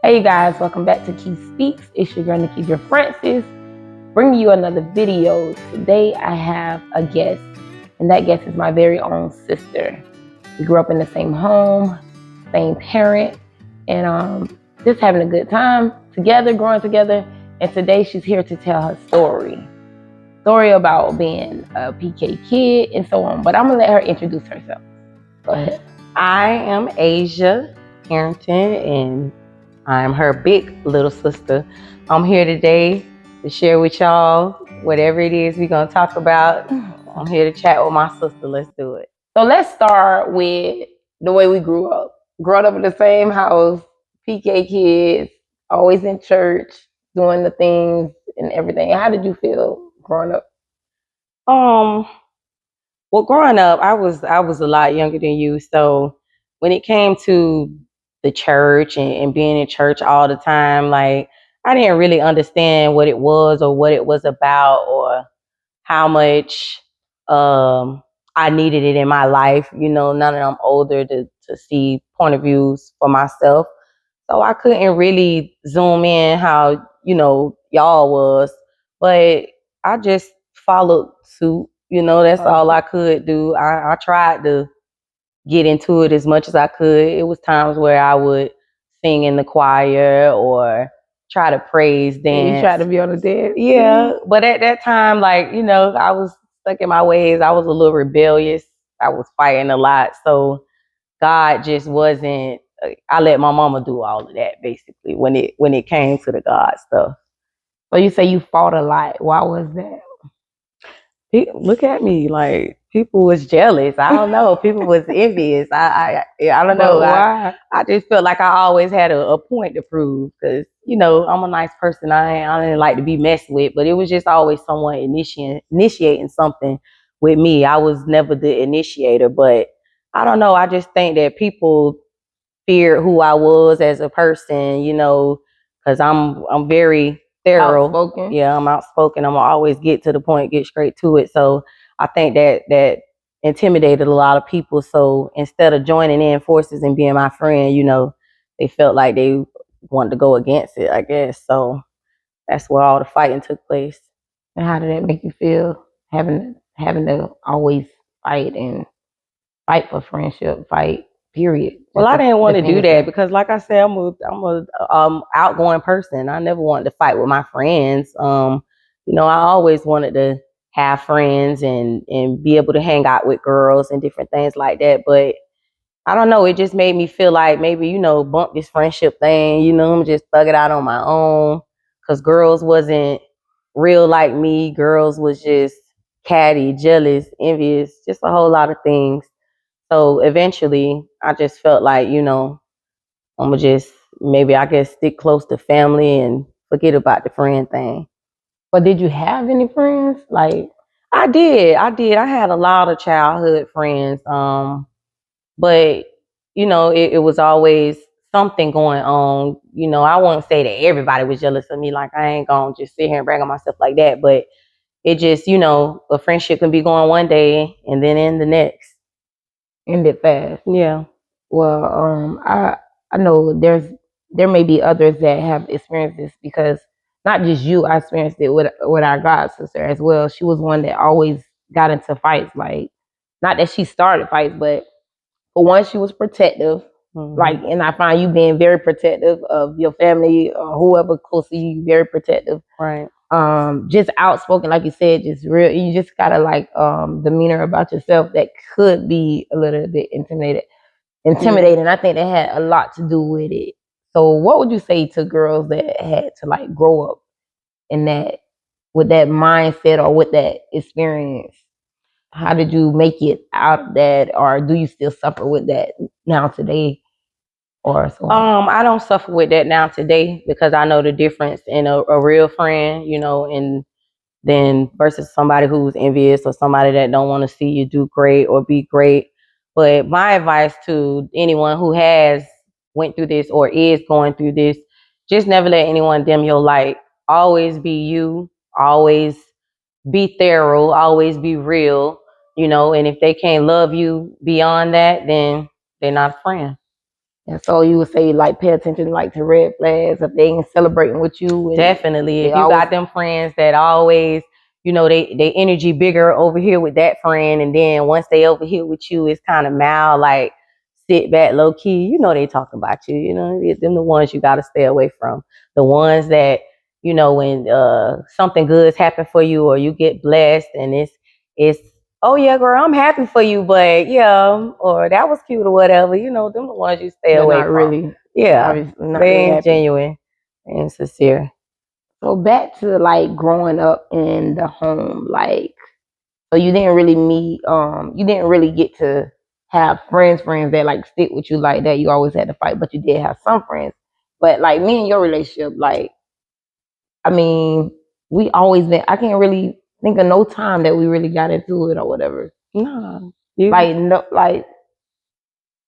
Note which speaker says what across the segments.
Speaker 1: Hey guys, welcome back to Key Speaks. It's your girl Nikki Francis, bringing you another video. Today I have a guest, and that guest is my very own sister. We grew up in the same home, same parent, and just having a good time together, growing together. And today she's here to tell her story about being a PK kid and so on. But I'm gonna let her introduce herself. Go ahead.
Speaker 2: I am Asia Harrington, and I'm her big little sister. I'm here today to share with y'all whatever it is we're gonna talk about. I'm here to chat with my sister. Let's do it.
Speaker 1: So let's start with the way we grew up. Growing up in the same house, PK kids, always in church, doing the things and everything. How did you feel growing up?
Speaker 2: Well, growing up, I was a lot younger than you. So when it came to the church and being in church all the time, like I didn't really understand what it was or what it was about or how much I needed it in my life. You know, now that I'm older to see point of views for myself. So I couldn't really zoom in how, y'all was, but I just followed suit. That's all I could do. I tried to get into it as much as I could. It was times where I would sing in the choir or try to praise dance.
Speaker 1: You tried to be on the dance?
Speaker 2: Yeah, but at that time, I was stuck in my ways. I was a little rebellious. I was fighting a lot. So God just wasn't, I let my mama do all of that basically when it came to the God stuff.
Speaker 1: So you say you fought a lot. Why was that?
Speaker 2: Look at me, like people was jealous. I don't know. People was envious. I don't know.
Speaker 1: Why?
Speaker 2: I just felt like I always had a point to prove because I'm a nice person. I didn't like to be messed with, but it was just always someone initiating something with me. I was never the initiator, but I don't know. I just think that people feared who I was as a person, because I'm very thorough.
Speaker 1: Outspoken.
Speaker 2: Yeah, I'm outspoken. I'm gonna always get to the point, get straight to it. So I think that intimidated a lot of people. So instead of joining in forces and being my friend, they felt like they wanted to go against it, I guess. So that's where all the fighting took place.
Speaker 1: And how did that make you feel, having to always fight for friendship, period?
Speaker 2: Well, I didn't want to do that because, like I said, I'm a outgoing person. I never wanted to fight with my friends. I always wanted to have friends and be able to hang out with girls and different things like that. But I don't know. It just made me feel like maybe bump this friendship thing. I'm just thug it out on my own because girls wasn't real like me. Girls was just catty, jealous, envious, just a whole lot of things. So eventually I just felt like, I'm gonna just maybe I guess stick close to family and forget about the friend thing.
Speaker 1: But did you have any friends? Like
Speaker 2: I did. I had a lot of childhood friends. But it was always something going on. I won't say that everybody was jealous of me. Like I ain't gonna just sit here and brag on myself like that. But it just, a friendship can be going one day and then in the next.
Speaker 1: Ended fast.
Speaker 2: Yeah.
Speaker 1: Well, I know there may be others that have experienced this because not just you, I experienced it with our god sister as well. She was one that always got into fights. Like, not that she started fights, but for one, she was protective. Mm-hmm. Like, and I find you being very protective of your family or whoever close to you, very protective.
Speaker 2: Right.
Speaker 1: Just outspoken, like you said, just real. You just gotta demeanor about yourself that could be a little bit intimidating. I think that had a lot to do with it. So what would you say to girls that had to grow up in that, with that mindset or with that experience? How did you make it out of that, or do you still suffer with that now today? Or so
Speaker 2: I don't suffer with that now today because I know the difference in a real friend, and then versus somebody who's envious or somebody that don't want to see you do great or be great. But my advice to anyone who has went through this or is going through this, just never let anyone dim your light. Always be you, always be thorough, always be real, and if they can't love you beyond that, then they're not a friend.
Speaker 1: And so you would say like pay attention like to red flags if they ain't celebrating with you. And
Speaker 2: Definitely.
Speaker 1: they
Speaker 2: If you got them friends that always, you know, they energy bigger over here with that friend, and then once they over here with you, it's kind of mild, like sit back, low key. You know they talking about you. You know, them the ones you got to stay away from. The ones that, you know, when something good's happen for you or you get blessed and it's oh yeah, girl, I'm happy for you, but yeah, or that was cute or whatever. You know, them the ones you stay
Speaker 1: they're
Speaker 2: away
Speaker 1: not
Speaker 2: from.
Speaker 1: really,
Speaker 2: Yeah,
Speaker 1: not
Speaker 2: they
Speaker 1: really
Speaker 2: ain't
Speaker 1: happy.
Speaker 2: genuine and sincere.
Speaker 1: So back to like growing up in the home, like so you didn't really meet, you didn't really get to have friends that like stick with you like that. You always had to fight, but you did have some friends. But like me and your relationship, like I mean, we always been. I can't really think of no time that we really got into it or whatever.
Speaker 2: No,
Speaker 1: Like no, like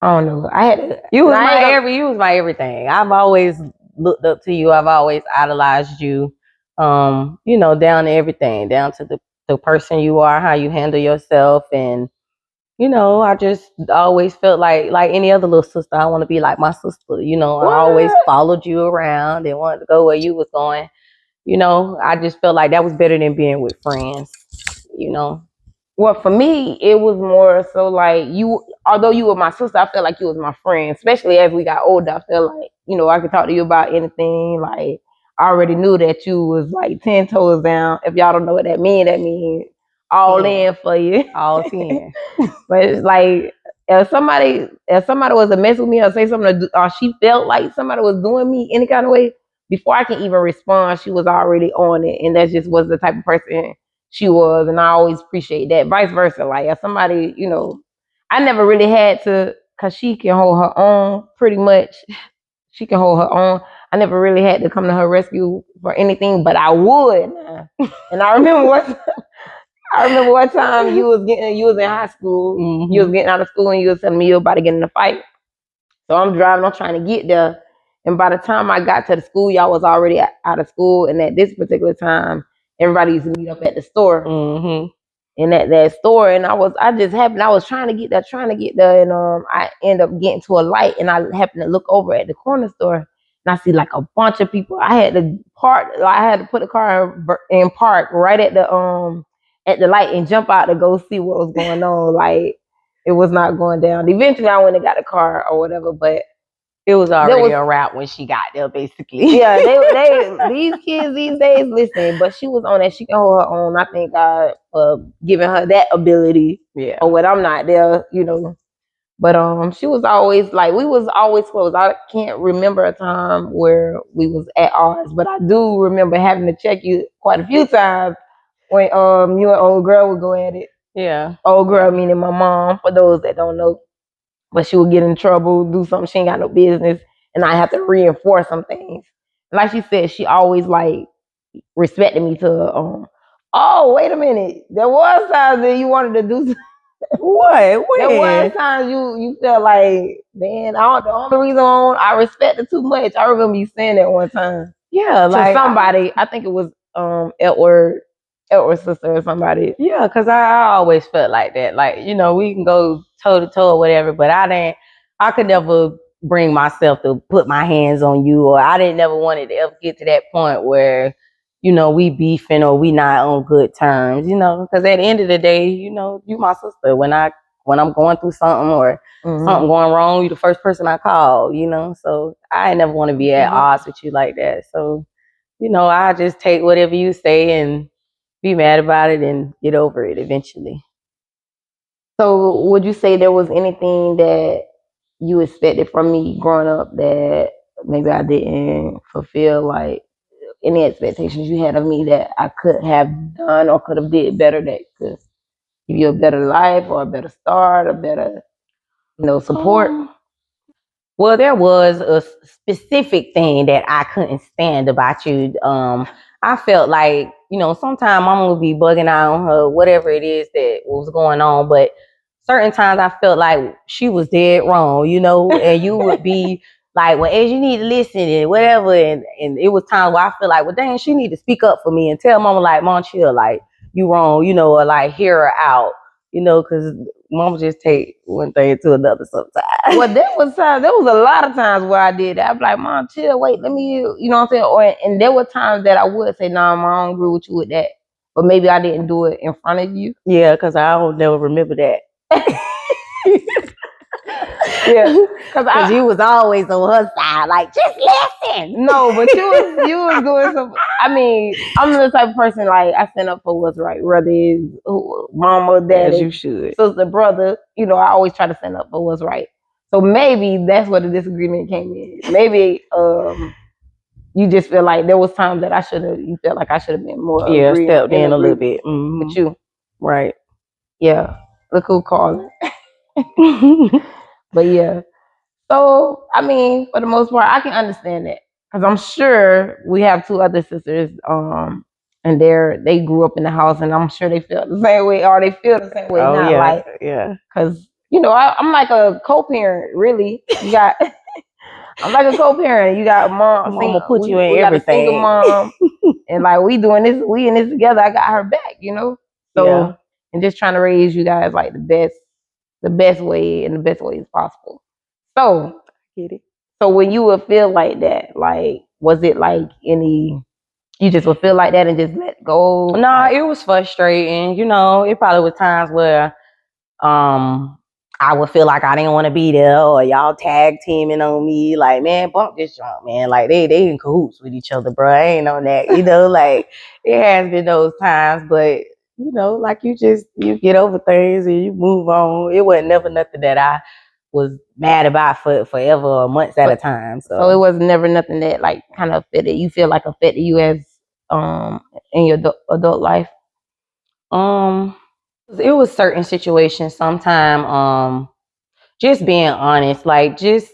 Speaker 1: I don't know. I had to,
Speaker 2: you was my everything. I've always looked up to you. I've always idolized you. You know, down to everything, down to the person you are, how you handle yourself, and you know, I just always felt like any other little sister. I want to be like my sister. You know, I always followed you around and wanted to go where you was going. You know, I just felt like that was better than being with friends. You know.
Speaker 1: Well, for me, it was more so like you, although you were my sister, I felt like you was my friend, especially as we got older. I felt like, you know, I could talk to you about anything. Like, I already knew that you was like 10 toes down. If y'all don't know what that means all in for you.
Speaker 2: All 10.
Speaker 1: But it's like, if somebody was to mess with me or say something, or she felt like somebody was doing me any kind of way, before I can even respond, she was already on it. And that just was the type of person she was, and I always appreciate that. Vice versa, like if somebody, you know, I never really had to, cause she can hold her own pretty much. She can hold her own. I never really had to come to her rescue for anything, but I would. And I remember one time you was in high school,
Speaker 2: Mm-hmm.
Speaker 1: you was getting out of school, and you was telling me you were about to get in a fight. So I'm driving, I'm trying to get there, and by the time I got to the school, y'all was already out of school, and at this particular time, everybody used to meet up at the store.
Speaker 2: Mm-hmm.
Speaker 1: And at that store, and I was trying to get there, and I end up getting to a light, and I happened to look over at the corner store, and I see like a bunch of people. I had to put the car in park right at the light and jump out to go see what was going on. Like it was not going down. Eventually, I went and got a car or whatever, but
Speaker 2: it was already a wrap when she got there, basically.
Speaker 1: Yeah, these kids these days, listen, but she was on that. She can hold her own. I thank God for giving her that ability.
Speaker 2: Yeah.
Speaker 1: Or when I'm not there, you know. But she was always like, we was always close. I can't remember a time where we was at odds, but I do remember having to check you quite a few times when you and old girl would go at it.
Speaker 2: Yeah.
Speaker 1: Old girl meaning my mom, for those that don't know. But she would get in trouble, do something she ain't got no business, and I have to reinforce some things. And like she said, she always like respected me to oh, wait a minute. There was times that you wanted to do something.
Speaker 2: What?
Speaker 1: There was times you felt like, man, the only reason I respected too much. I remember you saying that one time.
Speaker 2: Yeah, like
Speaker 1: somebody, I think it was Edward's sister or somebody.
Speaker 2: Yeah, because I always felt like that. Like, you know, we can go toe to toe or whatever, but I could never bring myself to put my hands on you, or I didn't never wanted to ever get to that point where, you know, we beefing or we not on good terms, you know, because at the end of the day, you know, you my sister. When I'm going through something or something going wrong, you the first person I call, you know, so I never want to be at odds with you like that. So, you know, I just take whatever you say and be mad about it and get over it eventually.
Speaker 1: So would you say there was anything that you expected from me growing up that maybe I didn't fulfill, like any expectations you had of me that I could have done or could have did better that could give you a better life or a better start, a better, you know, support?
Speaker 2: Well, there was a specific thing that I couldn't stand about you. I felt like, you know, sometimes mama would be bugging out on her, whatever it is that was going on, but certain times I felt like she was dead wrong, you know, and you would be like, well, Ed, you need to listen and whatever. And it was times where I feel like, well, dang, she need to speak up for me and tell mama, like, Mom, chill, like, you wrong, you know, or like, hear her out, you know, because Mama just take one thing to another sometimes.
Speaker 1: Well, there was a lot of times where I did that. I'd be like, Mom, chill, wait, let me, you know what I'm saying? And there were times that I would say, nah, Mom, I don't agree with you with that. But maybe I didn't do it in front of you.
Speaker 2: Yeah, because I don't never remember that.
Speaker 1: Yeah, because
Speaker 2: you was always on her side, like, just listen.
Speaker 1: No, but you was doing some. I mean, I'm the type of person, like, I stand up for what's right, whether it's mama, daddy,
Speaker 2: As you should.
Speaker 1: sister, brother. You know, I always try to stand up for what's right. So maybe that's where the disagreement came in. Maybe you just feel like there was times that you felt like I should have been more.
Speaker 2: Yeah, stepped in a little bit. Mm-hmm.
Speaker 1: With you.
Speaker 2: Right.
Speaker 1: Yeah. Look who calling. But yeah. So, I mean, for the most part, I can understand that. Because I'm sure we have 2 other sisters, and they grew up in the house, and I'm sure they feel the same way, or they feel the same way now.
Speaker 2: Yeah,
Speaker 1: like,
Speaker 2: yeah.
Speaker 1: Because, you know, I'm like a co-parent, really. You got, I'm like a co-parent. You got mom.
Speaker 2: Mama put you in
Speaker 1: we
Speaker 2: everything.
Speaker 1: Got a single mom, and like we in this together. I got her back, you know. So,
Speaker 2: yeah.
Speaker 1: And just trying to raise you guys like the best way and the best ways possible. So,
Speaker 2: get it.
Speaker 1: So when you would feel like that, like, was it like you just would feel like that and just let go?
Speaker 2: No, it was frustrating. You know, it probably was times where I would feel like I didn't want to be there, or y'all tag teaming on me, like, man, bump this junk, man. Like they in cahoots with each other, bro. I ain't on that, you know, like it has been those times, but you know, like you get over things and you move on. It wasn't never nothing that I was mad about for forever or months at a time. So
Speaker 1: it was never nothing that like kind of affected you feel like affected you as in your adult life.
Speaker 2: It was certain situations sometime, just being honest, like just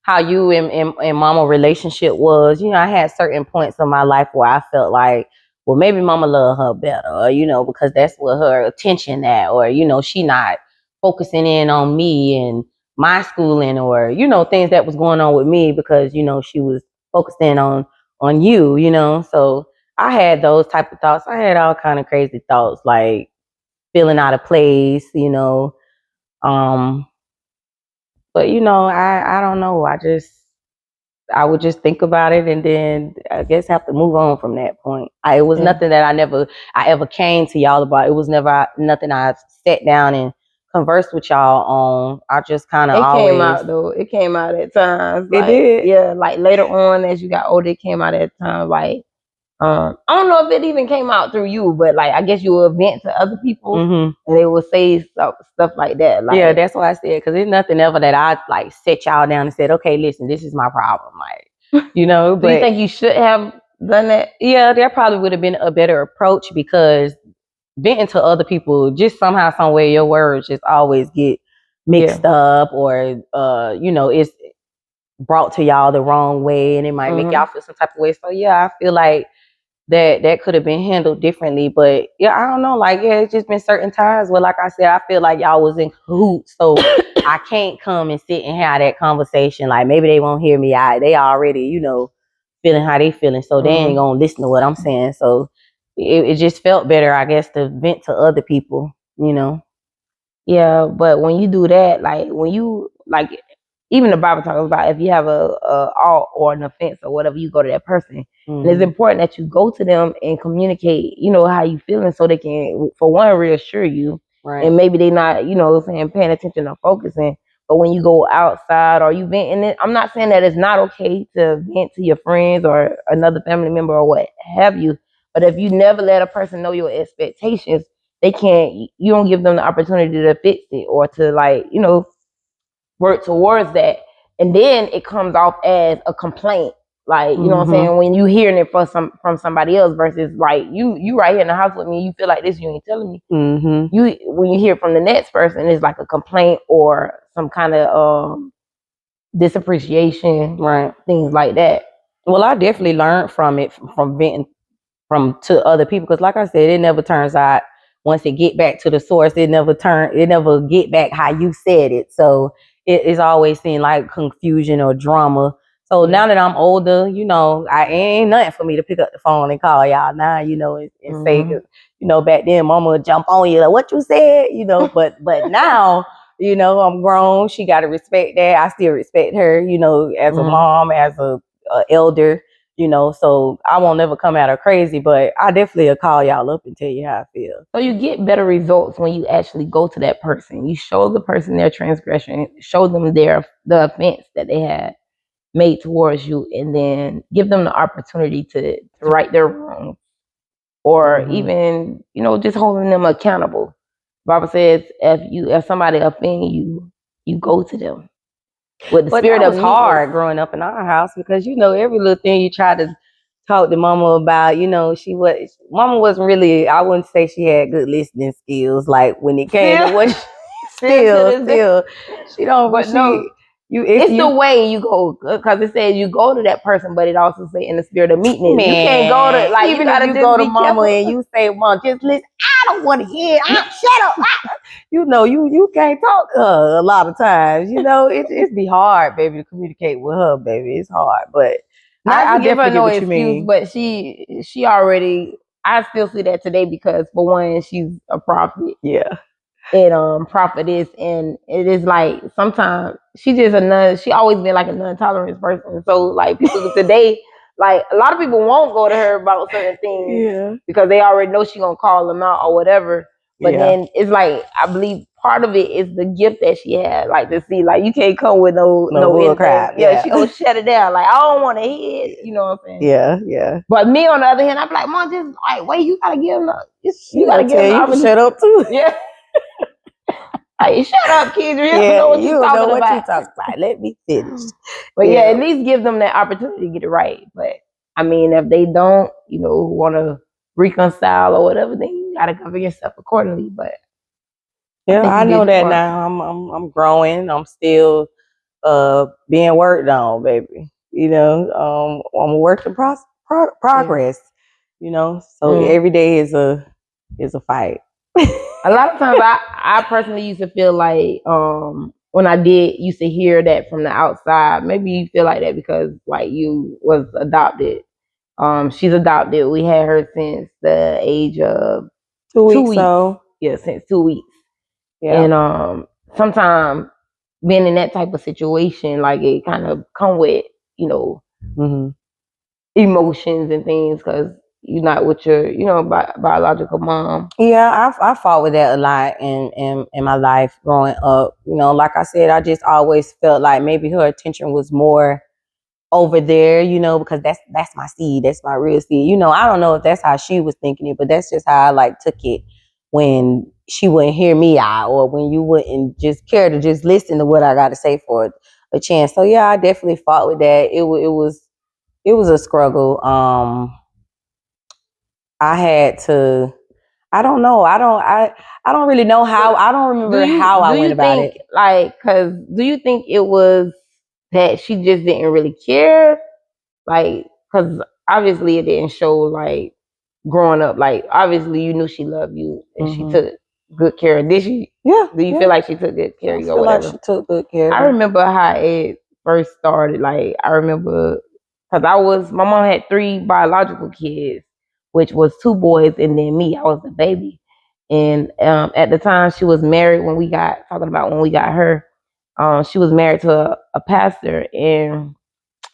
Speaker 2: how you and mama relationship was. You know, I had certain points in my life where I felt like, well, maybe mama loved her better, or, you know, because that's what her attention at, or, you know, she not focusing in on me and my schooling, or, you know, things that was going on with me because, you know, she was focused in on you, you know. So I had those type of thoughts. I had all kind of crazy thoughts, like feeling out of place, you know. But you know, I don't know. I would just think about it and then I guess have to move on from that point. It was nothing that I ever came to y'all about. It was never nothing I sat down and conversed with y'all on. I just kind of always
Speaker 1: came out though. It came out at times.
Speaker 2: It did.
Speaker 1: Yeah, like later on as you got older, it came out at times. Like I don't know if it even came out through you, but like I guess you would vent to other people and they would say stuff like that. Like,
Speaker 2: yeah, that's what I said, because it's nothing ever that I like set y'all down and said, okay, listen, this is my problem. Like, you know.
Speaker 1: Do you think you should have done that?
Speaker 2: Yeah, there probably would have been a better approach, because venting to other people, just somehow, some way, your words just always get mixed up, or you know, it's brought to y'all the wrong way, and it might make y'all feel some type of way. So yeah, I feel like that could have been handled differently. But yeah, I don't know. Like, yeah, it's just been certain times where, like I said, I feel like y'all was in cahoots. So I can't come and sit and have that conversation. Like, maybe they won't hear me. They already, you know, feeling how they feeling. So they ain't gonna listen to what I'm saying. So it just felt better, I guess, to vent to other people, you know.
Speaker 1: Yeah, but when you do that, like when you like, even the Bible talks about if you have a alt or an offense or whatever, you go to that person. And it's important that you go to them and communicate, you know, how you feeling, so they can, for one, reassure you, and maybe they not, you know, saying paying attention or focusing. But when you go outside or you vent, and I'm not saying that it's not okay to vent to your friends or another family member or what have you, but if you never let a person know your expectations, you don't give them the opportunity to fix it or to, like, you know, work towards that. And then it comes off as a complaint. Like, you know what I'm saying? When you hearing it from somebody else versus like you right here in the house with me, you feel like this, you ain't telling me. When you hear it from the next person, it's like a complaint or some kind of disappreciation, right? Things like that.
Speaker 2: Well, I definitely learned from it, from venting to other people, because like I said, it never turns out, once it get back to the source, it never get back how you said it. So it's always seemed like confusion or drama. So now that I'm older, you know, I ain't nothing for me to pick up the phone and call y'all now, you know, and say, you know, back then mama would jump on you like, what you said, you know, but now, you know, I'm grown. She got to respect that. I still respect her, you know, as a mom, as a elder, you know, so I won't never come at her crazy, but I definitely will call y'all up and tell you how I feel.
Speaker 1: So you get better results when you actually go to that person. You show the person their transgression, show them the offense that they had made towards you, and then give them the opportunity to right their wrongs, or even, you know, just holding them accountable. The Bible says if somebody offend you, you go to them.
Speaker 2: With the spirit of hard growing up in our house, because you know every little thing you try to talk to mama about, you know, mama wasn't really, I wouldn't say she had good listening skills. Like when it came to what still she don't, but
Speaker 1: it's the way you go, because it says you go to that person, but it also say in the spirit of meekness. Man, you can't go to, like,
Speaker 2: even if you go to mama and you say, Mom, just listen, I don't want to hear, shut up. You know, you can't talk to her a lot of times. You know, it's be hard, baby, to communicate with her, baby. It's hard, but
Speaker 1: I give her no excuse. But she already, I still see that today, because for one, she's a prophet.
Speaker 2: Yeah.
Speaker 1: And prophetess, and it is like sometimes she always been like a non-tolerant person. So like people today, like a lot of people won't go to her about certain things because they already know she gonna call them out or whatever. But then it's like, I believe part of it is the gift that she had, like to see, like you can't come with no
Speaker 2: bull crap.
Speaker 1: Yeah, she gonna shut it down. Like, I don't want to hear it. You know what I'm saying?
Speaker 2: Yeah.
Speaker 1: But me on the other hand, I'm like, Mom, just like wait, you gotta give them. You gotta give them.
Speaker 2: You shut up too.
Speaker 1: Yeah. Hey, shut up, kids. You don't know what you're talking about.
Speaker 2: Let me finish.
Speaker 1: But yeah, at least give them that opportunity to get it right. But I mean, if they don't, you know, want to reconcile or whatever, then you gotta cover yourself accordingly. But
Speaker 2: yeah, I know that now. I'm growing. I'm still being worked on, baby. You know, I'm a work in progress. You know, so every day is a fight.
Speaker 1: A lot of times I personally used to feel like when I used to hear that from the outside, maybe you feel like that because like you was adopted. She's adopted. We had her since the age of
Speaker 2: 2 weeks. So
Speaker 1: yeah, since 2 weeks.
Speaker 2: Yeah.
Speaker 1: And sometimes being in that type of situation, like it kind of come with, you know, emotions and things, because you're not with your, you know, biological mom.
Speaker 2: Yeah, I fought with that a lot in my life growing up. You know, like I said, I just always felt like maybe her attention was more over there, you know, because that's my seed, that's my real seed. You know, I don't know if that's how she was thinking it, but that's just how I like took it when she wouldn't hear me out, or when you wouldn't just care to just listen to what I got to say for a chance. So yeah, I definitely fought with that. It was a struggle. I had to, I don't know. I don't really know how. I don't remember how I went about it.
Speaker 1: Like, cause do you think it was that she just didn't really care? Like, cause obviously it didn't show, like, growing up. Like, obviously you knew she loved you and she took good care. Did she?
Speaker 2: Yeah.
Speaker 1: Do you feel like she took good care of you or whatever?
Speaker 2: Like she took good care.
Speaker 1: I remember how it first started. Like, I remember, cause my mom had 3 biological kids, which was 2 boys and then me. I was the baby. And at the time she was married when we got her. She was married to a pastor, and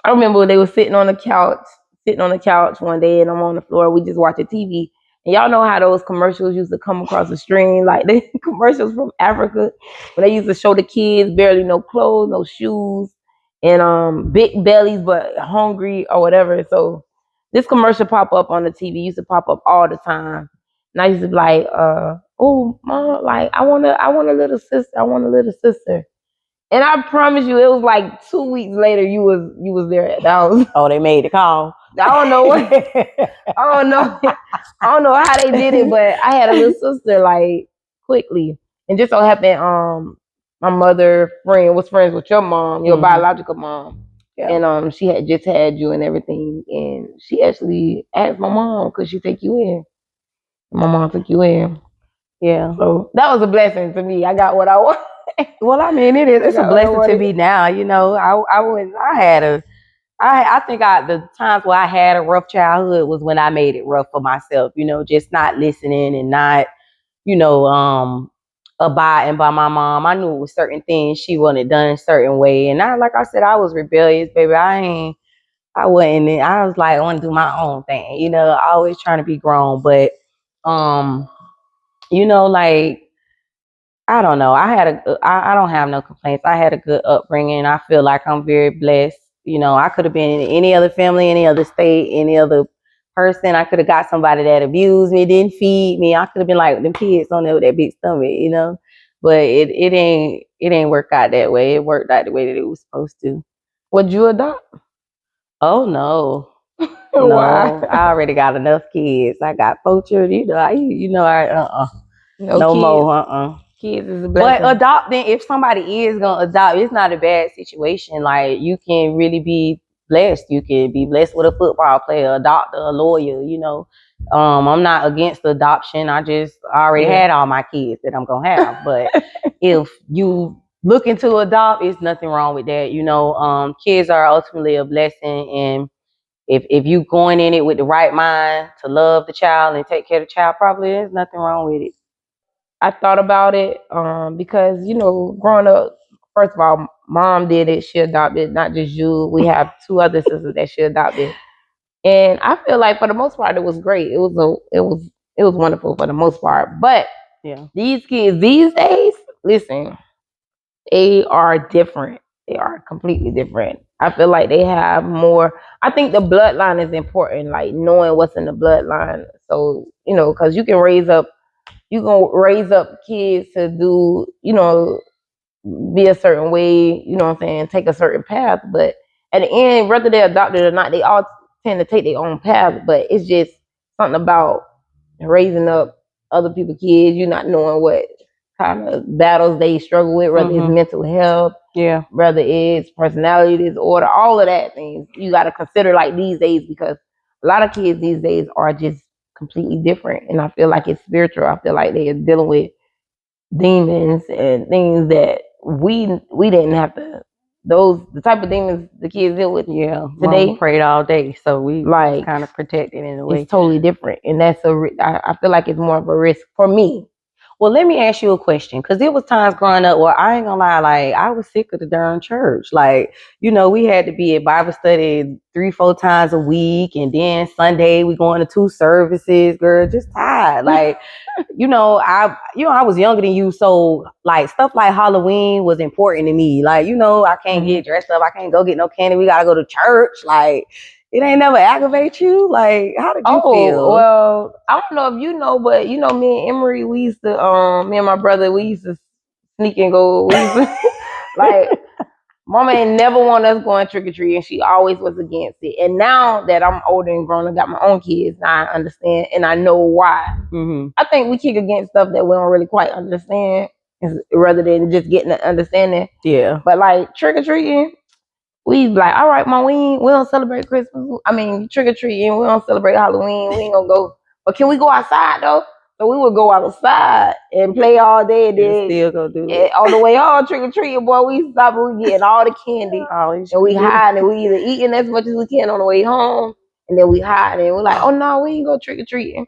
Speaker 1: I remember they were sitting on the couch one day, and I'm on the floor. We just watching TV, and y'all know how those commercials used to come across the screen, like the commercials from Africa, when they used to show the kids barely no clothes, no shoes, and big bellies but hungry or whatever. So this commercial pop up on the TV, used to pop up all the time. And I used to be like, oh, Mom, like, I want a little sister. And I promise you, it was like 2 weeks later, you was there at the house.
Speaker 2: Oh, they made the call.
Speaker 1: I don't know how they did it, but I had a little sister, like, quickly. And just so happened, my mother friend was friends with your mom, your biological mom. Yeah. And she had just had you and everything. And she actually asked my mom, could she take you in? My mom took you in.
Speaker 2: Yeah.
Speaker 1: So that was a blessing to me. I got what I want.
Speaker 2: Well, I mean, it's a blessing to me now. You know, I had a I think the times where I had a rough childhood was when I made it rough for myself, just not listening and not, abiding by my mom. I knew it was certain things she wanted done a certain way. And like I said, I was rebellious, baby. I was like, I want to do my own thing, always trying to be grown. But, like, I don't know. I don't have no complaints. I had a good upbringing. I feel like I'm very blessed. I could have been in any other family, any other state, any other person. I could have got somebody that abused me, didn't feed me. I could have been like them kids on there with that big stomach. But it ain't work out that way. It worked out the way that it was supposed to.
Speaker 1: Would you adopt?
Speaker 2: Oh no.
Speaker 1: Why?
Speaker 2: No, I already got enough kids. I got 4 children. No
Speaker 1: kids.
Speaker 2: more.
Speaker 1: Kids is a blessing.
Speaker 2: But adopting, if somebody is gonna adopt, it's not a bad situation. Like, you can really be blessed. You can be blessed with a football player, a doctor, a lawyer. I'm not against adoption. I already had all my kids that I'm gonna have. But if you looking to adopt, it's nothing wrong with that. Kids are ultimately a blessing, and if you going in it with the right mind to love the child and take care of the child, probably there's nothing wrong with it.
Speaker 1: I thought about it because, growing up, first of all, mom did it. She adopted, not just you. We have 2 other sisters that she adopted. And I feel like for the most part, it was great. It was wonderful for the most part. But
Speaker 2: yeah,
Speaker 1: these kids these days, listen, they are different. They are completely different. I feel like they have more. I think the bloodline is important, like knowing what's in the bloodline. So, because you can raise up kids to do, be a certain way, take a certain path. But at the end, whether they're adopted or not, they all tend to take their own path. But it's just something about raising up other people's kids, you not knowing what kind of battles they struggle with, whether it's mental health, whether it's personality disorder, all of that things you got to consider, like, these days, because a lot of kids these days are just completely different. And I feel like it's spiritual. I feel like they are dealing with demons and things that we didn't have to. The type of demons the kids deal with today.
Speaker 2: Mom prayed all day, so we like kind of protected in a way.
Speaker 1: It's totally different, and that's I feel like it's more of a risk for me.
Speaker 2: Well, let me ask you a question, because it was times growing up where I ain't gonna lie, like, I was sick of the darn church. Like, we had to be at Bible study 3-4 times a week, and then Sunday we going to 2 services. Girl, just tired. Like, I was younger than you, so like stuff like Halloween was important to me. Like, I can't get dressed up, I can't go get no candy. We gotta go to church. Like, it ain't never aggravate you? Like, how did you feel?
Speaker 1: Well, I don't know if you know, but me and Emery, we used to, me and my brother, we used to sneak and go. Like, Mama ain't never wanted us going trick-or-treating. She always was against it. And now that I'm older and grown and got my own kids, now I understand and I know why.
Speaker 2: Mm-hmm.
Speaker 1: I think we kick against stuff that we don't really quite understand, rather than just getting the understanding.
Speaker 2: Yeah.
Speaker 1: But like trick-or-treating, we like, all right, Mom, we don't celebrate Christmas. I mean, trick-or-treating, we don't celebrate Halloween. We ain't gonna go. But can we go outside though? So we would go outside and play all day. And then
Speaker 2: still go do it.
Speaker 1: On the way home, trick-or-treating, boy, we stop and we getting all the candy. And we hide, and we either eating as much as we can on the way home, and then we hide, and we're like, oh no, we ain't go trick-or-treating.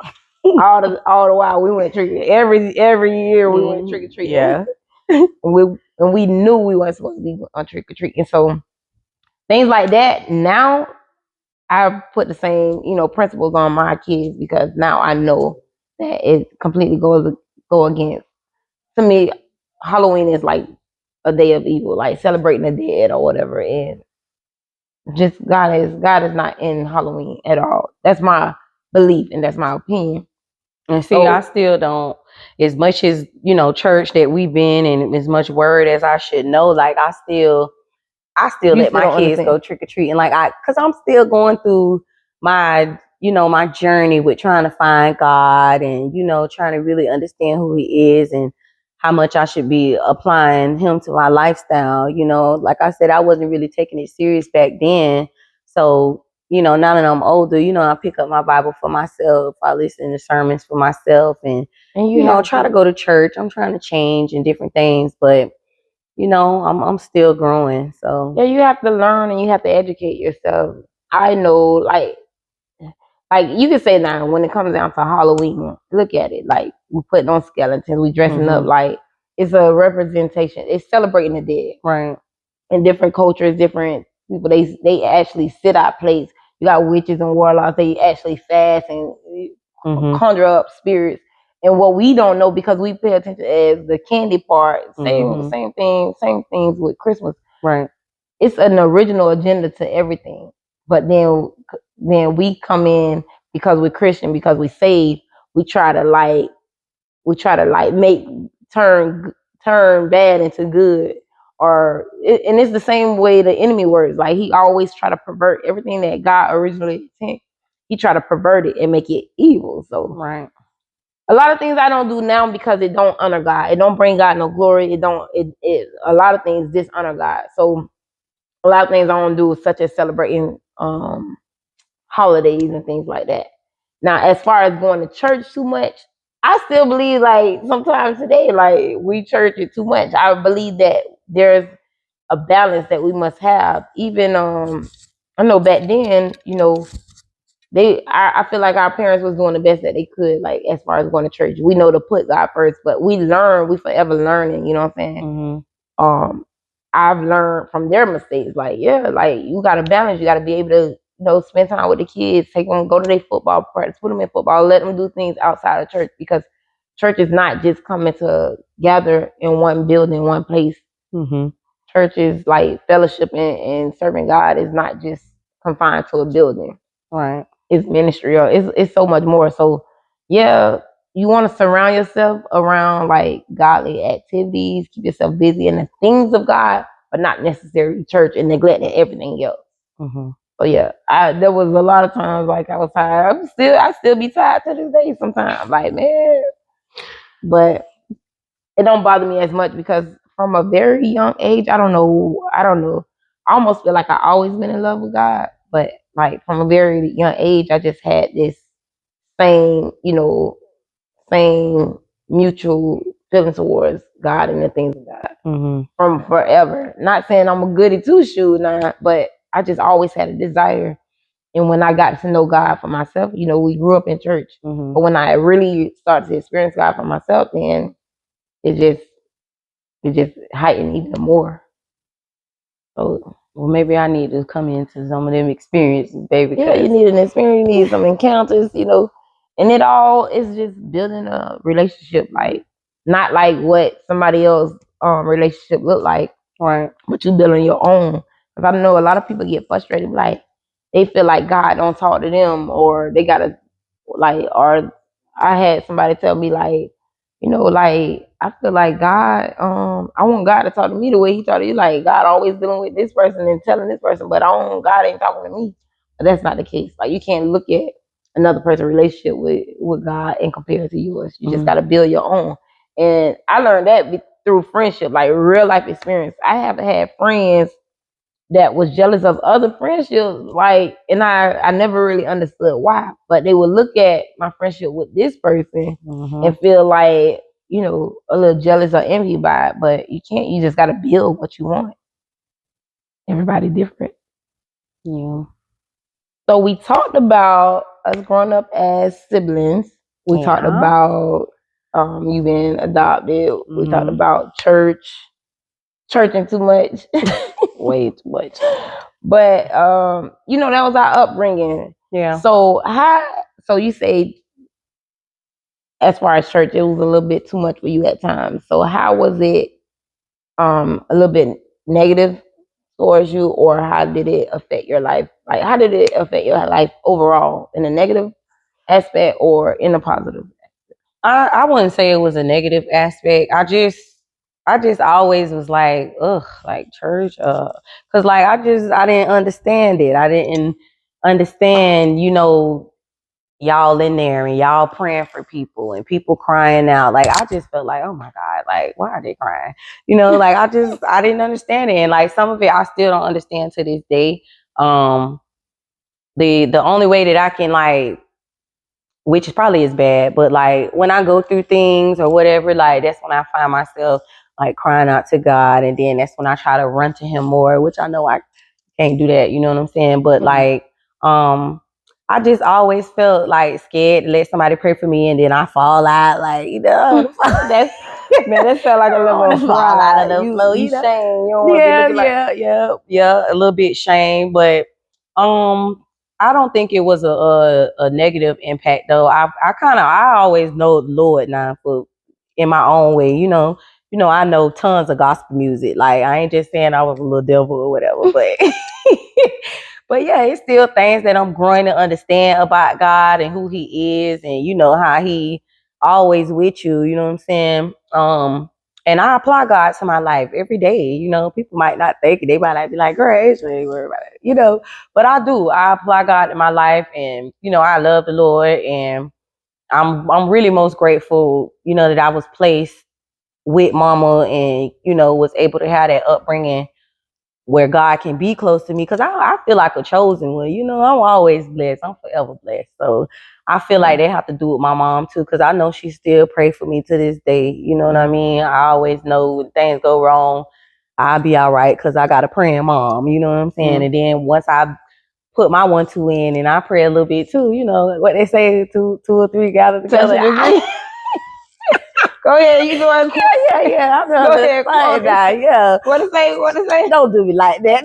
Speaker 1: all the while we went trick-or-treating. Every year we went trick-or-treating.
Speaker 2: Yeah.
Speaker 1: and we knew we weren't supposed to be on trick-or-treating. So things like that, now I put the same, principles on my kids, because now I know that it completely go against. To me, Halloween is like a day of evil, like celebrating the dead or whatever. And just God is not in Halloween at all. That's my belief and that's my opinion.
Speaker 2: And see, I still don't, as much as, church that we've been and as much word as I should know, like I still let my kids go trick-or-treating. Like cause I'm still going through my, my journey with trying to find God and, trying to really understand who He is and how much I should be applying Him to my lifestyle. Like I said, I wasn't really taking it serious back then. So, now that I'm older, I pick up my Bible for myself. I listen to sermons for myself and try to go to church. I'm trying to change and different things, but I'm still growing. So
Speaker 1: Yeah, you have to learn and you have to educate yourself. I know, like you can say now when it comes down to Halloween, look at it. Like we putting on skeletons, we dressing up like it's a representation. It's celebrating the dead.
Speaker 2: Right.
Speaker 1: In different cultures, different people, they actually sit out plates. You got witches and warlocks, they actually fast and conjure up spirits. And what we don't know because we pay attention as the candy part, same things with Christmas.
Speaker 2: Right.
Speaker 1: It's an original agenda to everything. But then we come in because we're Christian, because we saved, we try to make turn bad into good. And it's the same way the enemy works. Like he always try to pervert everything that God originally intended. He try to pervert it and make it evil. So
Speaker 2: right.
Speaker 1: A lot of things I don't do now because it don't honor God. It don't bring God no glory. A lot of things dishonor God. So a lot of things I don't do, such as celebrating holidays and things like that. Now, as far as going to church too much, I still believe like sometimes today, like we church it too much. I believe that there's a balance that we must have. Even I know back then, I feel like our parents was doing the best that they could, like as far as going to church. We know to put God first, but we forever learning, you know what I'm saying?
Speaker 2: Mm-hmm.
Speaker 1: I've learned from their mistakes. Like, yeah, like you gotta balance, you gotta be able to, spend time with the kids, take them, go to their football practice, put them in football, let them do things outside of church, because church is not just coming to gather in one building, one place.
Speaker 2: Mm-hmm.
Speaker 1: Church is like fellowship and serving God is not just confined to a building.
Speaker 2: Right.
Speaker 1: It's ministry, or it's so much more. So yeah, you want to surround yourself around like godly activities, keep yourself busy in the things of God, but not necessarily church, and neglecting everything else.
Speaker 2: Mm-hmm.
Speaker 1: So yeah, there was a lot of times like I was tired. I still be tired to this day sometimes. Like, man, but it don't bother me as much because from a very young age, I don't know. I almost feel like I always been in love with God, but like from a very young age, I just had this same, same mutual feeling towards God and the things of God from forever. Not saying I'm a goody two shoe now, but I just always had a desire. And when I got to know God for myself, we grew up in church, but when I really started to experience God for myself, then it just heightened even more. So,
Speaker 2: well, maybe I need to come into some of them experiences, baby.
Speaker 1: Yeah, you need an experience, you need some encounters, and it all is just building a relationship, like not like what somebody else relationship look like,
Speaker 2: right?
Speaker 1: But you building your own. Because I know a lot of people get frustrated, like they feel like God don't talk to them, or they gotta or I had somebody tell me like, like I feel like God, I want God to talk to me the way He talk to you. Like God always dealing with this person and telling this person, but God ain't talking to me. But that's not the case. Like you can't look at another person's relationship with God and compare it to yours. You just got to build your own. And I learned that through friendship, like real life experience. I have had friends that was jealous of other friendships, like, and I never really understood why, but they would look at my friendship with this person and feel like, a little jealous or envy by it, but you can't, you just got to build what you want. Everybody different.
Speaker 2: Yeah.
Speaker 1: So we talked about us growing up as siblings. We talked about you being adopted. We talked about churching too much.
Speaker 2: Way too much.
Speaker 1: But that was our upbringing.
Speaker 2: Yeah.
Speaker 1: So you say as far as church, it was a little bit too much for you at times. So how was it a little bit negative towards you, or how did it affect your life? Like how did it affect your life overall, in a negative aspect or in a positive?
Speaker 2: I wouldn't say it was a negative aspect. I just always was like, ugh, like church, cause like I didn't understand it. I didn't understand, y'all in there and y'all praying for people and people crying out. Like I just felt like, oh my God, like why are they crying? Like I didn't understand it, and like some of it I still don't understand to this day. The only way that I can like, which probably is bad, but like when I go through things or whatever, like that's when I find myself like crying out to God. And then that's when I try to run to him more, which I know I can't do that, you know what I'm saying? But like, I just always felt like scared to let somebody pray for me, and then I fall out, like, you know.
Speaker 1: That's man, that sound like a little
Speaker 2: fall out of the flow,
Speaker 1: you
Speaker 2: you know.
Speaker 1: shame. You don't want to be looking like
Speaker 2: Yeah, a little bit shame, but I don't think it was a negative impact though. I always know the Lord now for in my own way, you know. I know tons of gospel music. Like, I ain't just saying I was a little devil or whatever, but but yeah, it's still things that I'm growing to understand about God and who he is, and you know how he always with you, you know what I'm saying? And I apply God to my life every day. You know, people might not think it. They might not be like, girl, ain't worry about it, you know. But I do. I apply God to my life, and you know, I love the Lord, and I'm really most grateful, you know, that I was placed with mama, and you know, was able to have that upbringing where God can be close to me, because I feel like a chosen one. You know, I'm always blessed. I'm forever blessed. So I feel like they have to do with my mom too, because I know she still pray for me to this day. You know what I mean? I always know when things go wrong, I'll be all right because I got a praying mom. You know what I'm saying? And then once I put my 1-2 in and I pray a little bit too, you know what they say, two or three gather together.
Speaker 1: Go ahead, you doing?
Speaker 2: Yeah. I'm
Speaker 1: Go ahead,
Speaker 2: yeah.
Speaker 1: What to say? What to say?
Speaker 2: Don't do me like that.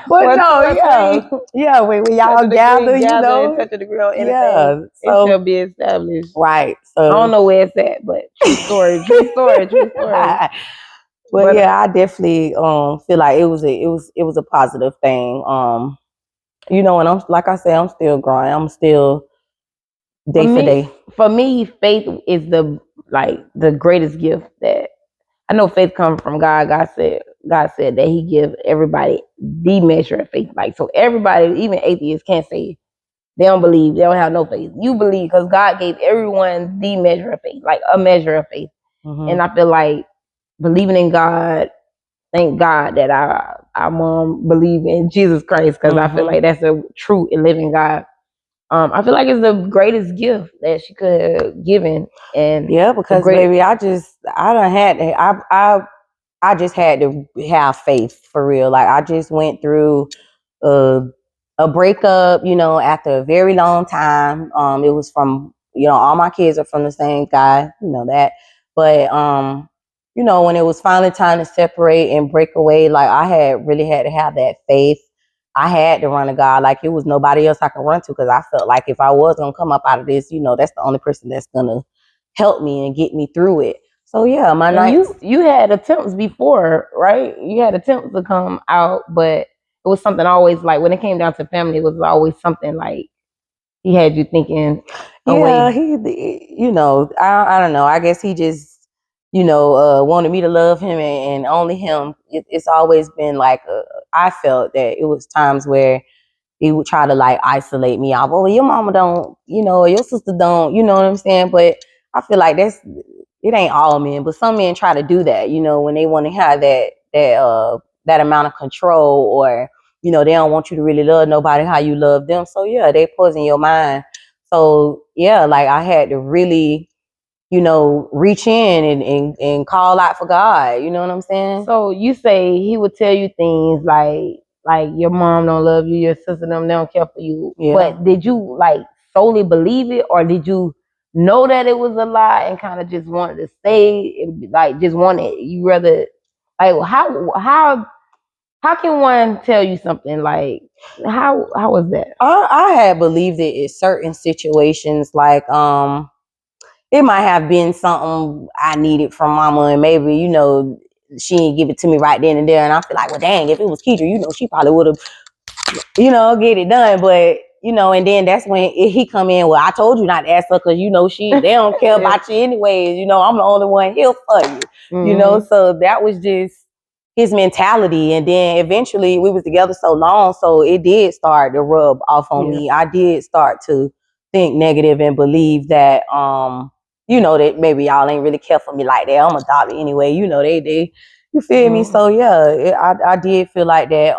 Speaker 2: But
Speaker 1: What-
Speaker 2: no,
Speaker 1: what
Speaker 2: yeah. When y'all gather, you know,
Speaker 1: touch of the grill, anything,
Speaker 2: yeah.
Speaker 1: it
Speaker 2: So
Speaker 1: shall be established.
Speaker 2: right. So
Speaker 1: I don't know where it's at, but true story.
Speaker 2: But yeah, I definitely feel like it was a positive thing. You know, and I'm like I said, I'm still growing. I'm still day for day.
Speaker 1: For me, faith is the greatest gift that I know. Faith comes from God. God said that he gives everybody the measure of faith. Like, so everybody, even atheists, can't say they don't believe, they don't have no faith. You believe because God gave everyone the measure of faith, like a measure of faith. And I feel like believing in God, thank God that our mom believed in Jesus Christ, because I feel like that's a true and living God. I feel like it's the greatest gift that she could have given. And
Speaker 2: yeah, because baby, I done had to, I just had to have faith for real. Like, I just went through a breakup, you know, after a very long time. It was from, you know, all my kids are from the same guy, you know that. But you know, when it was finally time to separate and break away, like, I had to have that faith. I had to run to God. Like, it was nobody else I could run to, because I felt like if I was gonna come up out of this, you know, that's the only person that's gonna help me and get me through it. So yeah, my nights.
Speaker 1: You had attempts before, right? You had attempts to come out, but it was something always, like, when it came down to family, it was always something like he had you thinking.
Speaker 2: Yeah, you know, I don't know. I guess he just, you know, wanted me to love him, and only him. It's always been like, I felt that it was times where he would try to like isolate me off. Oh, your mama don't, you know, or your sister don't, you know what I'm saying? But I feel like it ain't all men, but some men try to do that, you know, when they want to have that amount of control, or, you know, they don't want you to really love nobody how you love them. So yeah, they poison your mind. So yeah, like, I had to really, you know, reach in and call out for God. You know what I'm saying?
Speaker 1: So you say he would tell you things like your mom don't love you, your sister them, they don't care for you. Yeah. But did you like solely believe it, or did you know that it was a lie and kind of just wanted to stay, like, just wanted, you rather, like, how can one tell you something like, how was that?
Speaker 2: I had believed it in certain situations, like it might have been something I needed from mama, and maybe, you know, she didn't give it to me right then and there, and I feel like, well, dang, if it was Keidra, you know, she probably would have, you know, get it done. But you know, and then that's when he come in. Well, I told you not to ask her, because you know they don't care about you anyways. You know, I'm the only one here for you. You know, so that was just his mentality. And then eventually we was together so long, so it did start to rub off on me. I did start to think negative and believe that you know, that maybe y'all ain't really care for me like that. I'm adopted anyway. You know, they you feel me? So yeah, I did feel like that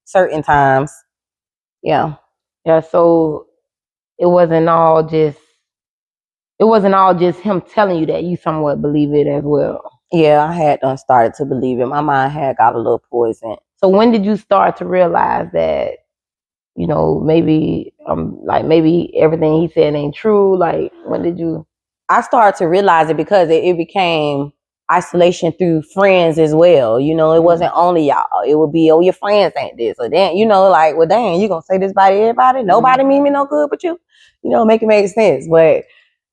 Speaker 2: certain times. Yeah.
Speaker 1: Yeah, so it wasn't all just it wasn't all just him telling you that. You somewhat believe it as well.
Speaker 2: Yeah, I had started to believe it. My mind had got a little poisoned.
Speaker 1: So when did you start to realize that, you know, maybe maybe everything he said ain't true? Like, when did you?
Speaker 2: I started to realize it because it became isolation through friends as well. You know, it wasn't only y'all. It would be, oh, your friends ain't this. Or then, you know, like, well, dang, you gonna say this about everybody? Nobody mean me no good but you. You know, make it make sense. But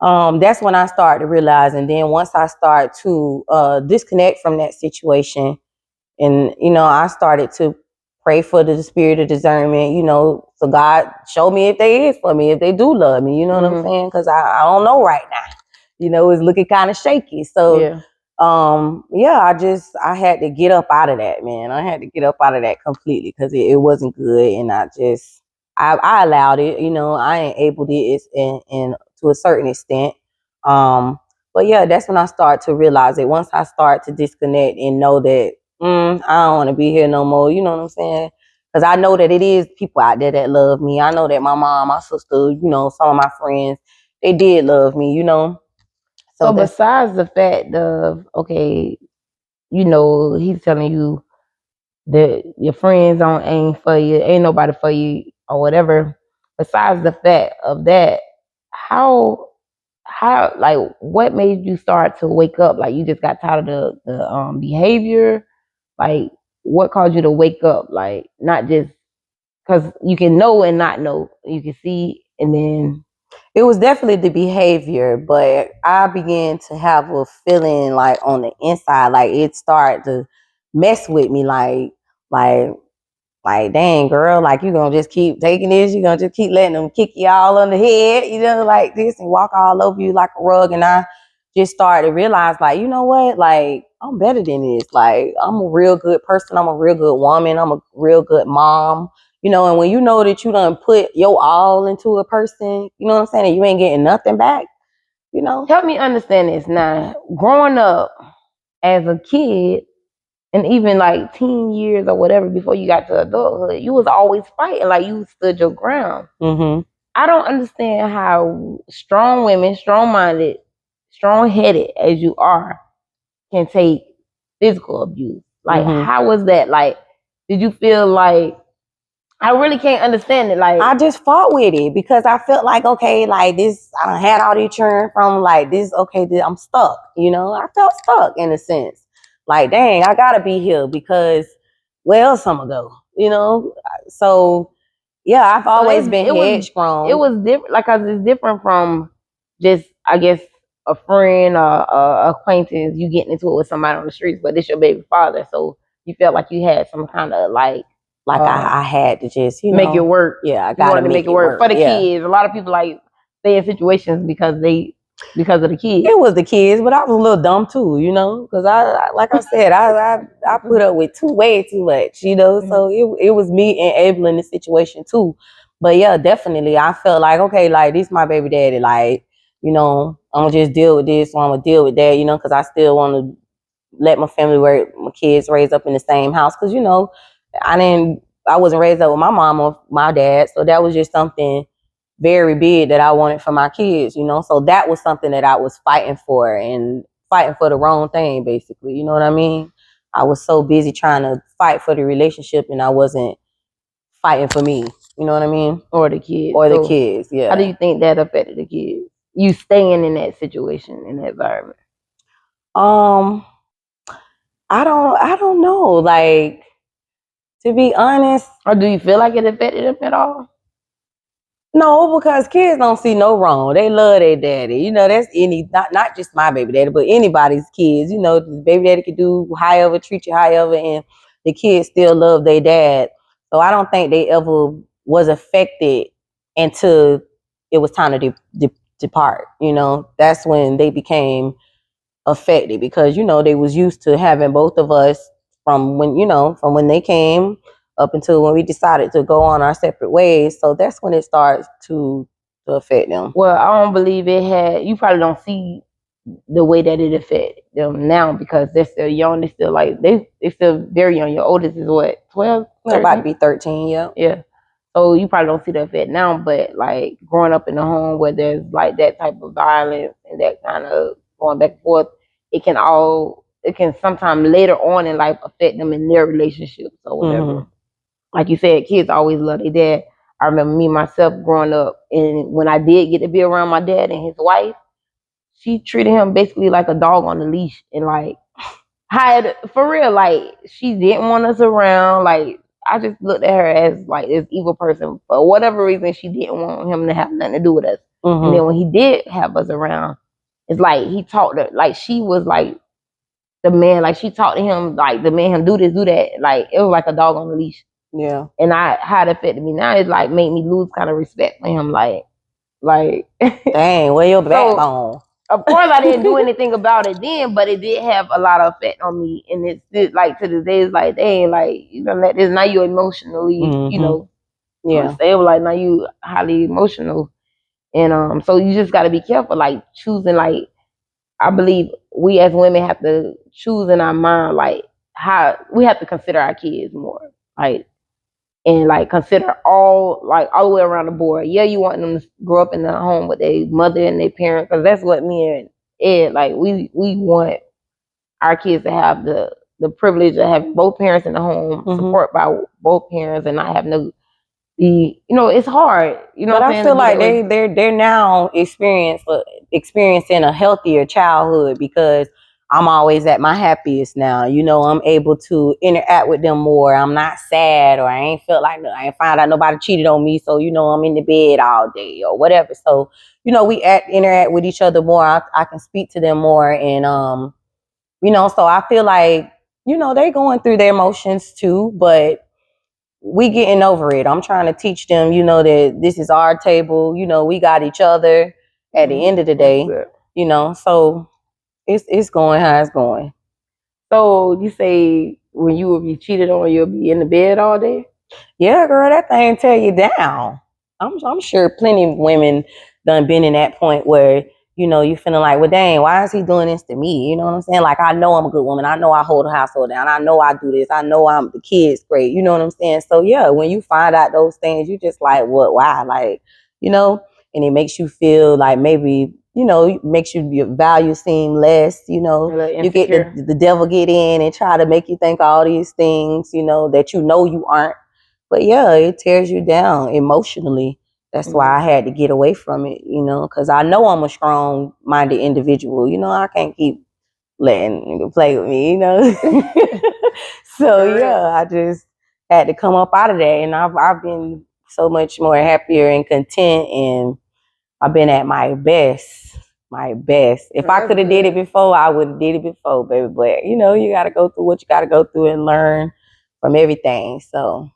Speaker 2: that's when I started to realize. And then once I started to disconnect from that situation, and, you know, I started to pray for the spirit of discernment, you know, so God show me if they is for me, if they do love me, you know what I'm saying? Because I don't know right now. You know, it's looking kind of shaky. So, I had to get up out of that, man. I had to get up out of that completely because it wasn't good. And I allowed it, you know, I enabled it in to a certain extent. But yeah, that's when I started to realize it. Once I start to disconnect and know that, I don't want to be here no more. You know what I'm saying? Because I know that it is people out there that love me. I know that my mom, my sister, you know, some of my friends, they did love me, you know.
Speaker 1: So besides the fact of, okay, you know, he's telling you that your friends ain't for you, ain't nobody for you or whatever. Besides the fact of that, how like, what made you start to wake up? Like, you just got tired of the behavior? Like, what caused you to wake up? Like, not just because you can know and not know, you can see, and then
Speaker 2: it was definitely the behavior, but I began to have a feeling like on the inside, like it started to mess with me, like, dang, girl, like, you gonna just keep taking this, you gonna just keep letting them kick you all on the head, you know, like this, and walk all over you like a rug. And I just started to realize, like, you know what, like, I'm better than this. Like, I'm a real good person, I'm a real good woman, I'm a real good mom, you know. And when you know that you done put your all into a person, you know what I'm saying, and you ain't getting nothing back, you know.
Speaker 1: Help me understand this. Now, growing up as a kid, and even like teen years or whatever before you got to adulthood, you was always fighting. Like, you stood your ground. I don't understand how strong women, strong-minded, strong-headed as you are, can take physical abuse. Like, how was that? Like, did you feel like, I really can't understand it. Like,
Speaker 2: I just fought with it because I felt like, okay, like this, I had all the churn from like this, okay, I'm stuck, you know. I felt stuck in a sense. Like, dang, I gotta be here because where else I'm gonna go, you know? So yeah, I've always been headstrong.
Speaker 1: It was different, like, cause it's different from just, I guess, a friend or acquaintance, you getting into it with somebody on the streets, but it's your baby father, so you felt like you had some kind of like
Speaker 2: I had to just, you know,
Speaker 1: make it work.
Speaker 2: Yeah, I gotta make it work
Speaker 1: for the kids. A lot of people like stay in situations because of the kids.
Speaker 2: It was the kids, but I was a little dumb too, you know, because I like I said, I put up with way too much, you know. So it was me enabling the situation too. But yeah, definitely, I felt like, okay, like, this my baby daddy, like, you know, I'm gonna just deal with this, or I'm gonna deal with that, you know, because I still want to let my family, where my kids raised up in the same house, because, you know, I wasn't raised up with my mom or my dad, so that was just something very big that I wanted for my kids, you know. So that was something that I was fighting for, and fighting for the wrong thing, basically, you know what I mean? I was so busy trying to fight for the relationship, and I wasn't fighting for me, you know what I mean?
Speaker 1: Or the kids.
Speaker 2: Or the kids, yeah.
Speaker 1: How do you think that affected the kids? You staying in that situation, in that environment?
Speaker 2: I don't know. Like, to be honest.
Speaker 1: Or do you feel like it affected them at all?
Speaker 2: No, because kids don't see no wrong. They love their daddy. You know, that's not just my baby daddy, but anybody's kids. You know, the baby daddy could do however, treat you however, and the kids still love their dad. So I don't think they ever was affected until it was time to depart. You know, that's when they became affected, because, you know, they was used to having both of us from when they came up until when we decided to go on our separate ways. So that's when it starts to affect them.
Speaker 1: Well, I don't believe it had. You probably don't see the way that it affected them now, because they're still young. They're still like they're still very young. Your oldest is what, 12?
Speaker 2: They're about to be 13. Yeah.
Speaker 1: Yeah. So you probably don't see the effect now, but like growing up in a home where there's like that type of violence and that kind of going back and forth, it can sometimes later on in life affect them in their relationships or whatever.
Speaker 2: Mhm.
Speaker 1: Like you said, kids always love their dad. I remember me myself growing up, and when I did get to be around my dad and his wife, she treated him basically like a dog on a leash, and like had for real, like she didn't want us around. Like I just looked at her as like this evil person for whatever reason. She didn't want him to have nothing to do with us. And then when he did have us around, it's like he talked to, like she was like the man, like she talked to him like the man him do this, do that. Like it was like a dog on a leash.
Speaker 2: Yeah.
Speaker 1: And how it affected me now, it like made me lose kind of respect for him. Like
Speaker 2: dang, where your backbone?
Speaker 1: Of course, I didn't do anything about it then, but it did have a lot of effect on me. And it's like to this day, it's like, dang, like you know, let this now you emotionally, you know,
Speaker 2: yeah,
Speaker 1: stable. Like now you highly emotional, and so you just got to be careful, like choosing. Like I believe we as women have to choose in our mind, like how we have to consider our kids more, like. And like consider all the way around the board. Yeah, you want them to grow up in the home with their mother and their parents, because that's what me and Ed like. We want our kids to have the privilege of having both parents in the home, support by both parents, and not having to be. You know, it's hard. You know,
Speaker 2: but I feel like they're now experiencing a healthier childhood because I'm always at my happiest now. You know, I'm able to interact with them more. I'm not sad, or I ain't found out nobody cheated on me. So, you know, I'm in the bed all day or whatever. So, you know, we interact with each other more. I can speak to them more. And, you know, so I feel like, you know, they're going through their emotions too, but we getting over it. I'm trying to teach them, you know, that this is our table. You know, we got each other at the end of the day, you know, so it's going how it's going.
Speaker 1: So you say when you will be cheated on, you'll be in the bed all day?
Speaker 2: Yeah, girl, that thing tear you down. I'm sure plenty of women done been in that point where, you know, you feeling like, well, dang, why is he doing this to me? You know what I'm saying? Like, I know I'm a good woman. I know I hold the household down. I know I do this. I know I'm the kid's great. You know what I'm saying? So yeah, when you find out those things, you just like, what? Why? Like, you know, and it makes you feel like maybe, you know, makes your value seem less, you know, you get the devil get in and try to make you think all these things, you know, that you know you aren't. But yeah, it tears you down emotionally. That's why I had to get away from it, you know, because I know I'm a strong-minded individual. You know, I can't keep letting nigga play with me, you know. So yeah, I just had to come up out of that, and I've been so much more happier and content, and I've been at my best. My best. If I could have did it before, I would have did it before, baby. But you know, you got to go through what you got to go through and learn from everything. So,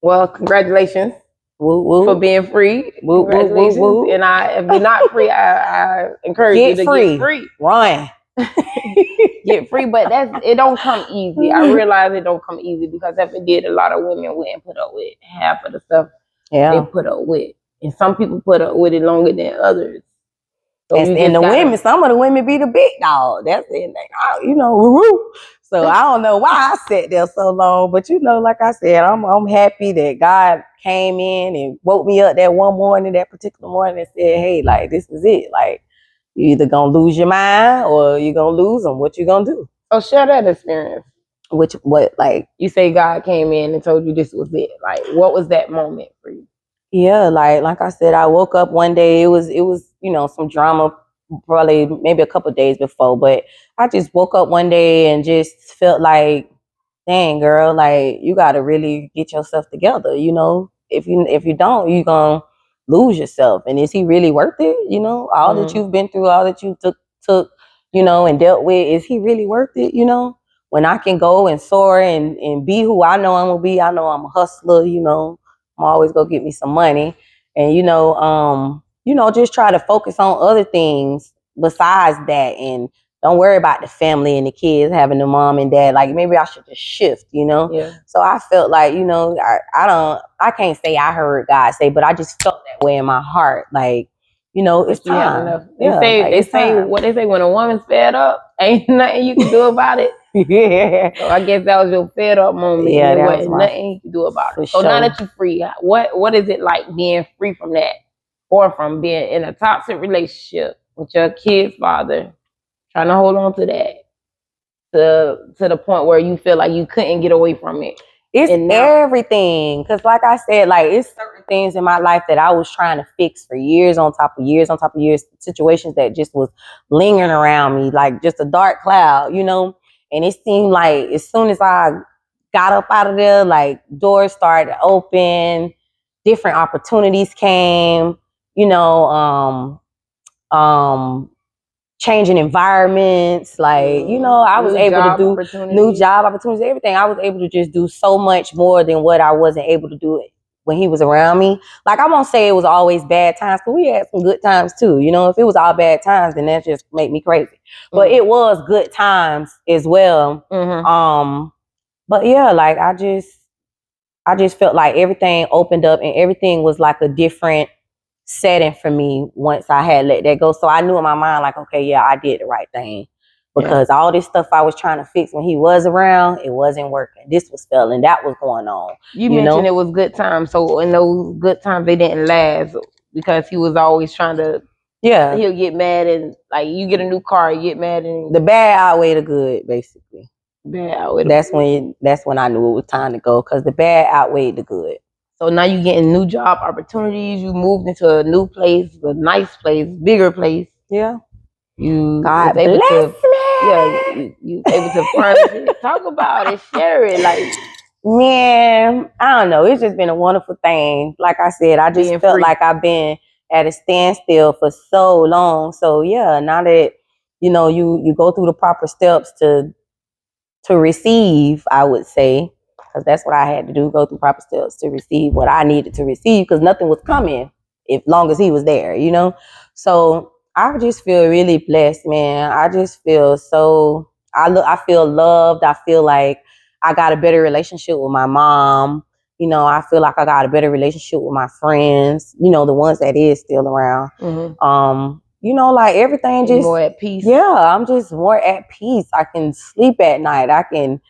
Speaker 1: well, congratulations.
Speaker 2: Woo, woo.
Speaker 1: For being free.
Speaker 2: Woo,
Speaker 1: congratulations.
Speaker 2: Woo, woo, woo.
Speaker 1: And if you're not free, I encourage you to get free.
Speaker 2: Run.
Speaker 1: Get free, but it don't come easy. I realize it don't come easy, because if it did, a lot of women wouldn't put up with half of the stuff they put up with. And some people put up with it longer than others.
Speaker 2: So and the women, some of the women be the big dog. That's it. You know, woo-woo. So I don't know why I sat there so long, but you know, like I said, I'm happy that God came in and woke me up that one morning, that particular morning, and said, hey, like, this is it. Like, you either gonna lose your mind or you're gonna lose them. What you gonna do?
Speaker 1: Oh, share that experience.
Speaker 2: What, like,
Speaker 1: you say God came in and told you this was it. Like, what was that moment for you?
Speaker 2: Yeah, like I said, I woke up one day. It was, you know, some drama, probably maybe a couple of days before, but I just woke up one day and just felt like, dang, girl, like, you got to really get yourself together. You know, if you don't, you're gonna lose yourself. And is he really worth it? You know, all that you've been through, all that you took, you know, and dealt with, is he really worth it? You know, when I can go and soar and be who I know I'm gonna be. I know I'm a hustler. You know, I'm always gonna get me some money, and you know, just try to focus on other things besides that, and don't worry about the family and the kids having the mom and dad. Like, maybe I should just shift, you know?
Speaker 1: Yeah.
Speaker 2: So I felt like, you know, I can't say I heard God say, but I just felt that way in my heart. Like, you know, it's time.
Speaker 1: They say what they say, when a woman's fed up, ain't nothing you can do about it.
Speaker 2: Yeah.
Speaker 1: So I guess that was your fed up moment.
Speaker 2: Yeah,
Speaker 1: and there
Speaker 2: that was
Speaker 1: wasn't
Speaker 2: my-
Speaker 1: nothing you could do about
Speaker 2: for
Speaker 1: it. So now
Speaker 2: sure.
Speaker 1: that you're free, what is it like being free from that, or from being in a toxic relationship with your kid's father, trying to hold on to that to the point where you feel like you couldn't get away from it?
Speaker 2: It's
Speaker 1: And now-
Speaker 2: everything. Because like I said, like it's certain things in my life that I was trying to fix for years on top of years on top of years, situations that just was lingering around me, like just a dark cloud, you know? And it seemed like as soon as I got up out of there, like doors started to open, different opportunities came, you know, changing environments, like, you know, I was able to do new job opportunities, everything. I was able to just do so much more than what I wasn't able to do when he was around me. Like, I won't say it was always bad times, but we had some good times too. You know, if it was all bad times, then that just made me crazy. But it was good times as well. But yeah, like I just felt like everything opened up and everything was like a different setting for me once I had let that go. So I knew in my mind, like, okay, yeah, I did the right thing. Because all this stuff I was trying to fix when he was around, it wasn't working. This was failing. That was going on.
Speaker 1: You mentioned it was good times. So in those good times, they didn't last because he was always trying to. Yeah. He'll get mad and like you get a new car, you get mad and
Speaker 2: the bad outweigh the good, basically.
Speaker 1: Bad outweigh
Speaker 2: that's when I knew it was time to go, because the bad outweighed the good.
Speaker 1: So now you getting new job opportunities. You moved into a new place, a nice place, bigger place.
Speaker 2: Yeah.
Speaker 1: You
Speaker 2: God bless me.
Speaker 1: Yeah, you able to furnish it. Talk about it, share it. Like,
Speaker 2: man, I don't know. It's just been a wonderful thing. Like I said, I just felt like I've been at a standstill for so long. So yeah, now that you know you go through the proper steps to receive, I would say, because that's what I had to do, go through proper steps to receive what I needed to receive, because nothing was coming as long as he was there, you know? So I just feel really blessed, man. I just feel so, I feel loved. I feel like I got a better relationship with my mom. You know, I feel like I got a better relationship with my friends, you know, the ones that is still around. You know, like everything just
Speaker 1: more at peace.
Speaker 2: Yeah, I'm just more at peace. I can sleep at night. I can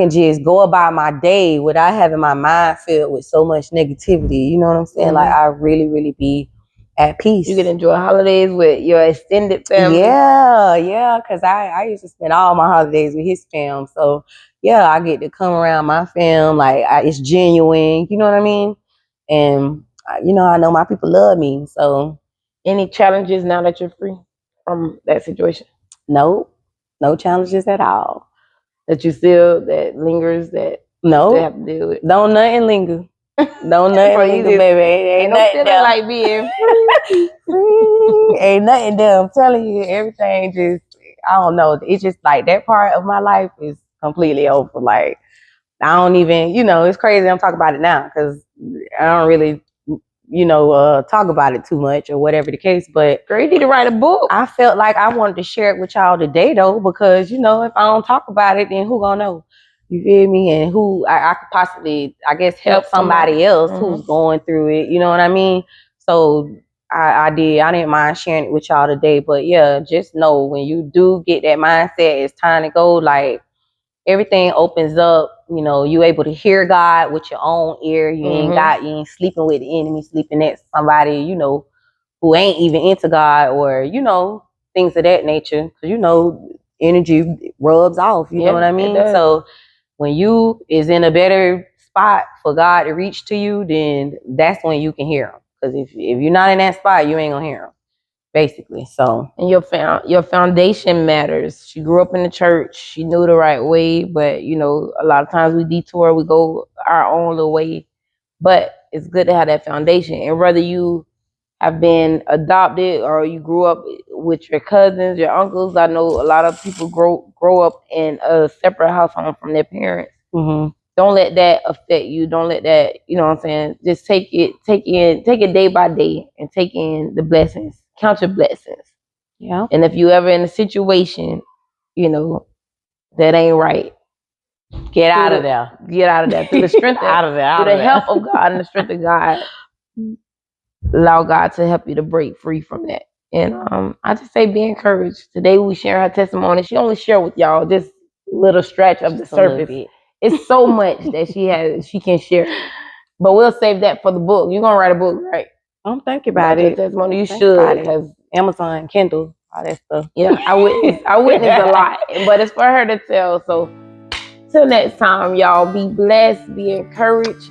Speaker 2: just go about my day without having my mind filled with so much negativity. You know what I'm saying? Like I really, really be at peace.
Speaker 1: You can enjoy holidays with your extended family.
Speaker 2: Yeah, because I used to spend all my holidays with his fam. So yeah, I get to come around my fam. Like it's genuine. You know what I mean? And you know, I know my people love me. So
Speaker 1: any challenges now that you're free from that situation?
Speaker 2: No challenges at all.
Speaker 1: That you still, that lingers, that
Speaker 2: no,
Speaker 1: you have to deal with?
Speaker 2: Don't nothing linger. Don't nothing linger, baby. Ain't nothing
Speaker 1: there. Like being
Speaker 2: free. Ain't nothing there. I'm telling you, everything just, I don't know. It's just like that part of my life is completely over. Like, I don't even, you know, it's crazy I'm talking about it now because I don't really, you know, talk about it too much or whatever the case. But
Speaker 1: girl, you need to write a book.
Speaker 2: I felt like I wanted to share it with y'all today though, because, you know, if I don't talk about it, then who gonna know? You feel me? And who I could possibly, I guess, help somebody else who's going through it. You know what I mean? So I didn't mind sharing it with y'all today. But yeah, just know when you do get that mindset, it's time to go. Like everything opens up. You know, you able to hear God with your own ear. You ain't sleeping with the enemy, sleeping next to somebody, you know, who ain't even into God, or, you know, things of that nature. Because, you know, energy rubs off. You know what I mean? So when you is in a better spot for God to reach to you, then that's when you can hear him. Because if you're not in that spot, you ain't gonna hear him, basically. So,
Speaker 1: and your foundation matters. She grew up in the church. She knew the right way, but you know, a lot of times we detour, we go our own little way. But it's good to have that foundation. And whether you have been adopted or you grew up with your cousins, your uncles, I know a lot of people grow up in a separate household from their parents. Don't let that affect you. Don't let that, you know what I'm saying? Just take it day by day and take in the blessings. Count your blessings.
Speaker 2: Yeah.
Speaker 1: And if you ever in a situation, you know, that ain't right,
Speaker 2: get out of there.
Speaker 1: Get out of there. Through the strength
Speaker 2: out of there.
Speaker 1: Through the help of God and the strength of God. Allow God to help you to break free from that. And I just say be encouraged. Today we share her testimony. She only shared with y'all just little stretch of the
Speaker 2: Just a little
Speaker 1: surface.
Speaker 2: bit.
Speaker 1: It's so much that she can share. But we'll save that for the book. You're gonna write a book, right?
Speaker 2: I'm thinking about
Speaker 1: Your
Speaker 2: it.
Speaker 1: testimony. You
Speaker 2: Think about
Speaker 1: should,
Speaker 2: it.
Speaker 1: because
Speaker 2: Amazon, Kindle, all that stuff.
Speaker 1: yeah, I witnessed a lot, but it's for her to tell. So till next time, y'all, be blessed, be encouraged.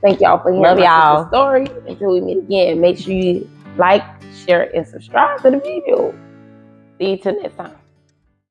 Speaker 1: Thank y'all for hearing
Speaker 2: Love
Speaker 1: my
Speaker 2: y'all.
Speaker 1: sister's story. Until we meet again, make sure you like, share, and subscribe to the video. See you till next time.